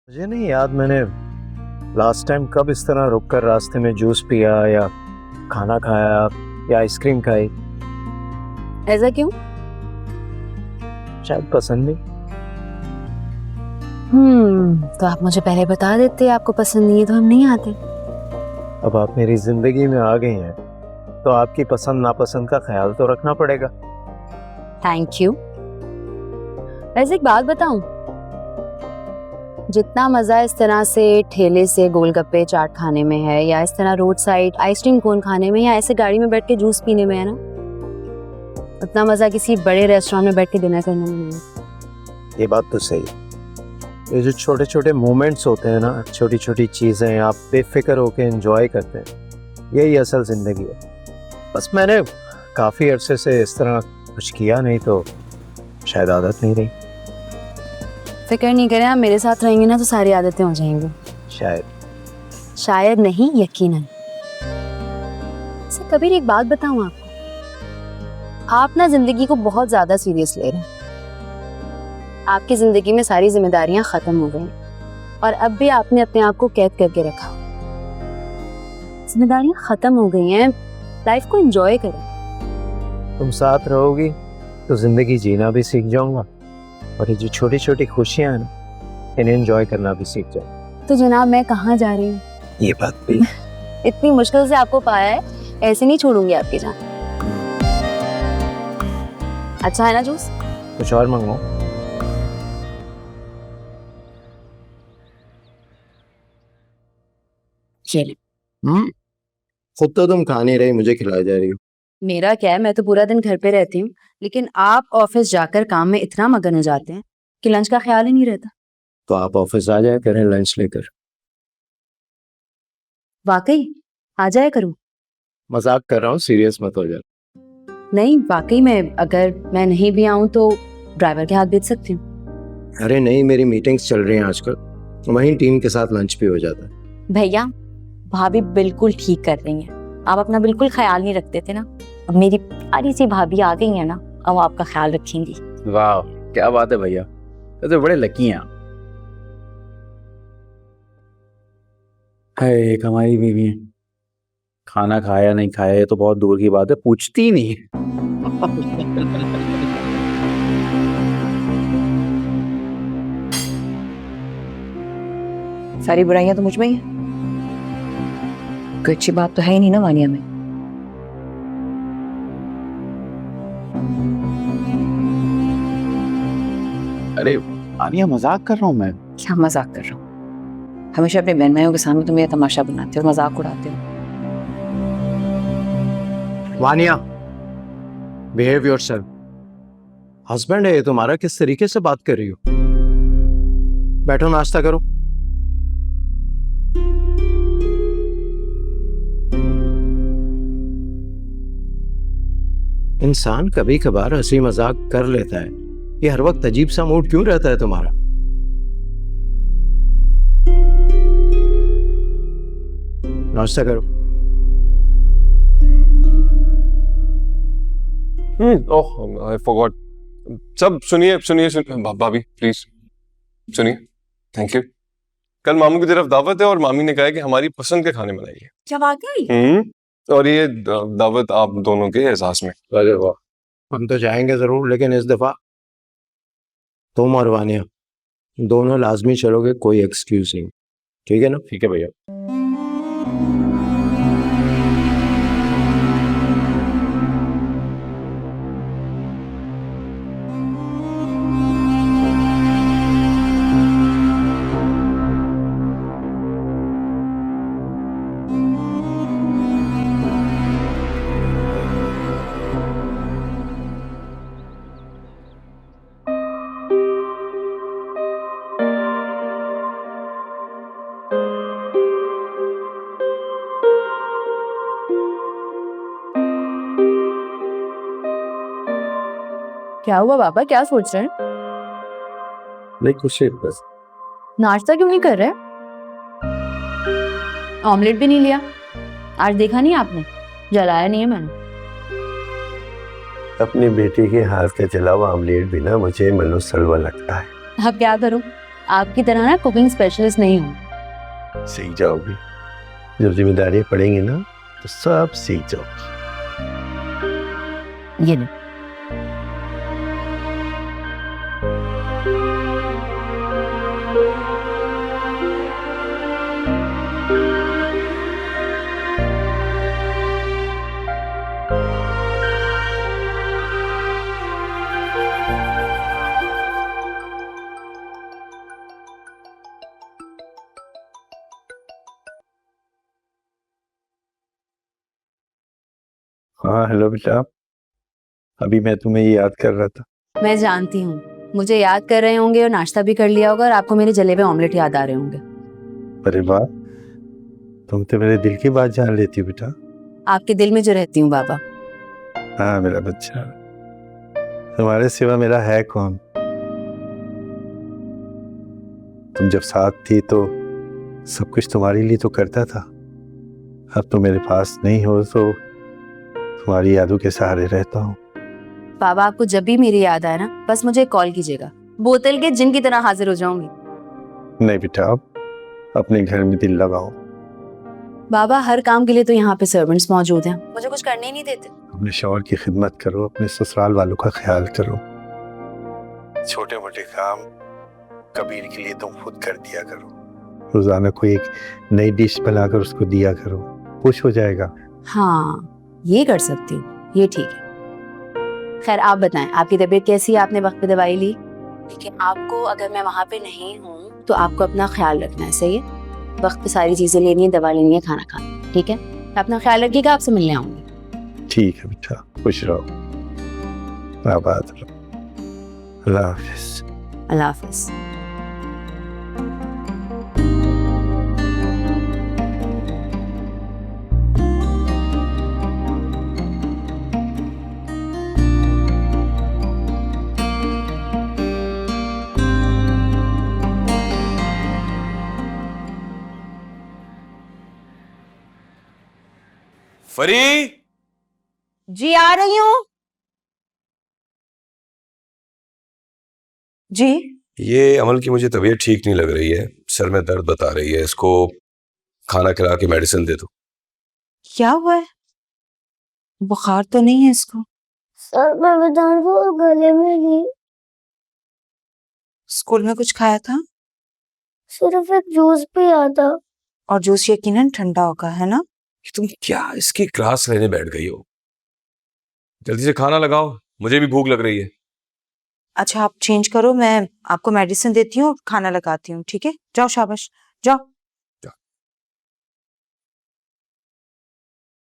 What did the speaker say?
मुझे नहीं याद मैंने लास्ट टाइम कब इस तरह रुककर रास्ते में जूस पिया या खाना खाया या आइसक्रीम खाई। ऐसा क्यों? शायद पसंद नहीं। तो आप मुझे पहले बता देते आपको पसंद नहीं है तो हम नहीं आते। अब आप मेरी जिंदगी में आ गई हैं तो आपकी पसंद नापसंद का ख्याल तो रखना पड़ेगा। Thank you. वैसे एक बात बताऊं, जितना मजा इस तरह से ठेले से गोलगप्पे चाट खाने में है या इस तरह रोड साइड आइसक्रीम कोन खाने में या ऐसे गाड़ी में बैठ के जूस पीने में है ना, उतना मजा किसी बड़े रेस्टोरेंट में बैठ के डिनर करने में नहीं है। ये बात तो सही है। ये जो छोटे छोटे मोमेंट्स होते हैं ना, छोटी छोटी चीज़ें आप बेफिक्र होकर एंजॉय करते हैं, यही असल ज़िंदगी है। बस मैंने काफ़ी अरसे से इस तरह कुछ किया नहीं तो शायद आदत नहीं रही। फिक्र नहीं करें, आप मेरे साथ रहेंगे ना तो सारी आदतें हो जाएंगी। शायद नहीं, यकीनन। सर कबीर एक बात बताऊं आपको, आप ना जिंदगी को बहुत ज्यादा सीरियस ले रहे हैं। आपकी जिंदगी में सारी जिम्मेदारियां खत्म हो गई और अब भी आपने अपने आप को कैद करके रखा। जिम्मेदारियां खत्म हो गई हैं, लाइफ को एंजॉय करें। तुम साथ रहोगी तो जिंदगी जीना भी सीख जाऊंगा और ये जो छोटी छोटी खुशियां हैं ना, इन्हें एंजॉय करना भी सीख जाऊंगा। तो जनाब मैं कहाँ जा रही हूँ? ये बात भी इतनी मुश्किल से आपको पाया है, ऐसे नहीं छोड़ूंगी आपकी जान। अच्छा है ना जूस? कुछ और मंगवाऊं? खुद तो तुम खा नहीं रही, मुझे खिलाई जा रही हो। मेरा क्या है, मैं तो पूरा दिन घर पे रहती हूँ, लेकिन आप ऑफिस जाकर काम में इतना मगन हो जाते हैं कि लंच का ख्याल ही नहीं रहता। तो आप ऑफिस आ जाया करें लंच लेकर। वाकई आ जाया करूँ? मजाक कर रहा हूँ, सीरियस मत हो जाए। नहीं वाकई में, अगर मैं नहीं भी आऊँ तो ड्राइवर के हाथ भेज सकती हूँ। अरे नहीं, मेरी मीटिंग्स चल रही हैं आजकल, वहीं टीम के साथ लंच भी हो जाता है। भैया भाभी बिल्कुल ठीक कर रही हैं, आप अपना बिल्कुल ख्याल नहीं रखते थे ना, अब मेरी प्यारी सी भाभी आ गई है ना, अब आपका ख्याल रखेंगी। वाह क्या बात है भैया, तो बड़े लकी हैं आप। है एक हमारी बीवी, खाना खाया नहीं खाया ये तो बहुत दूर की बात है, पूछती ही नहीं है। सारी बुराइयां तो मुझ में ही है, कोई अच्छी बात तो है ही नहीं ना वानिया में। अरे आनिया मजाक कर रहा हूँ मैं। क्या मजाक कर रहा हूँ? हमेशा अपने बहन भाइयों के सामने तुम ये तमाशा बनाते हो, मजाक उड़ाते हो। Vaniya, behave yourself. हस्बैंड है ये तुम्हारा, किस तरीके से बात कर रही हो? बैठो नाश्ता करो। इंसान कभी कभार हंसी मजाक कर लेता है, ये हर वक्त अजीब सा मूड क्यों रहता है तुम्हारा? नाश्ता करो। ओह आई फॉरगॉट। सब सुनिए सुनिए सुनिए भाभी प्लीज सुनिए। Thank you. कल मामू की तरफ दावत है और मामी ने कहा है कि हमारी पसंद के खाने बनाइए। क्या वाकई? और ये दावत आप दोनों के एहसास में। अरे वाह, हम तो जाएंगे जरूर, लेकिन इस दफा तुम और वानिया दोनों लाजमी चलोगे, कोई एक्सक्यूज नहीं। ठीक है ना? ठीक है भैया। क्या हुआ पापा, क्या सोच रहे हैं? नहीं कुछ नहीं, बस। नाश्ता क्यों नहीं कर रहे? ऑमलेट भी नहीं लिया? आज देखा नहीं आपने, जलाया नहीं है मैंने। अपनी बेटी के हाथ का जला हुआ ऑमलेट भी ना मुझे मनोसलवा लगता है। अब क्या करूं, आपकी तरह ना कुकिंग स्पेशलिस्ट नहीं हूँ। सीख जाओगी, जब जिम्मेदारियां पड़ेंगी ना तो सब सीख जाओगी। ये नहीं। हाँ हेलो बेटा, अभी मैं तुम्हें याद कर रहा था। मैं जानती हूँ, मुझे याद कर रहे होंगे और नाश्ता भी कर लिया होगा और आपको मेरे जले हुए ऑमलेट याद आ रहे होंगे। अरे वाह, तुम तो मेरे दिल की बात जान लेती हो बेटा। आपके दिल में जो रहती हूँ बाबा। हाँ मेरा बच्चा, तुम्हारे सिवा मेरा है कौन। तुम जब साथ थी तो सब कुछ तुम्हारे लिए तो करता था। अब तो मेरे पास नहीं हो तो तुम्हारी यादों के सहारे रहता हूँ। बाबा आपको जब भी मेरी याद आए ना, बस मुझे कॉल कीजिएगा, बोतल के जिन की तरह हाजिर हो जाऊंगी। नहीं बेटा, अपने घर में दिल लगाओ। बाबा हर काम के लिए तो यहाँ पे सर्वेंट्स मौजूद हैं, मुझे कुछ करने ही नहीं देते। अपने शौहर की खिदमत करो, अपने ससुराल वालों का ख्याल करो। छोटे मोटे काम कबीर के लिए तुम खुद कर दिया करो। रोजाना कोई एक नई डिश बनाकर उसको दिया करो, खुश हो जाएगा। हाँ ये कर सकती हूँ, ये ठीक है। खैर आप बताएं, आपकी तबीयत कैसी है? आपने वक्त पे दवाई ली? देखिए आपको अगर मैं वहाँ पे नहीं हूँ तो आपको अपना ख्याल रखना है, सही है? वक्त पे सारी चीजें लेनी है, दवा लेनी है, खाना खाना, ठीक है? अपना ख्याल रखिएगा, आपसे मिलने आऊंगी। ठीक है बेटा, खुश रहो, आबाद रहो। अल्लाह हाफिज। अल्लाह हाफिज। फरी, जी आ रही हूँ। जी ये अमल की मुझे तबीयत ठीक नहीं लग रही है, सर में दर्द बता रही है, इसको खाना खिला के मेडिसिन दे दो। क्या हुआ है? बुखार तो नहीं है इसको? सर मैं बता रहा हूँ, गले में नहीं, स्कूल में कुछ खाया था? सिर्फ एक जूस पिया था। और जूस यकीनन ठंडा होगा, है ना? तुम क्या इसकी क्लास लेने बैठ गई हो? जल्दी से खाना लगाओ, मुझे भी भूख लग रही है। अच्छा आप चेंज करो, मैं आपको मेडिसिन देती हूँ, खाना लगाती हूँ, ठीक है? जाओ शाबाश, जाओ।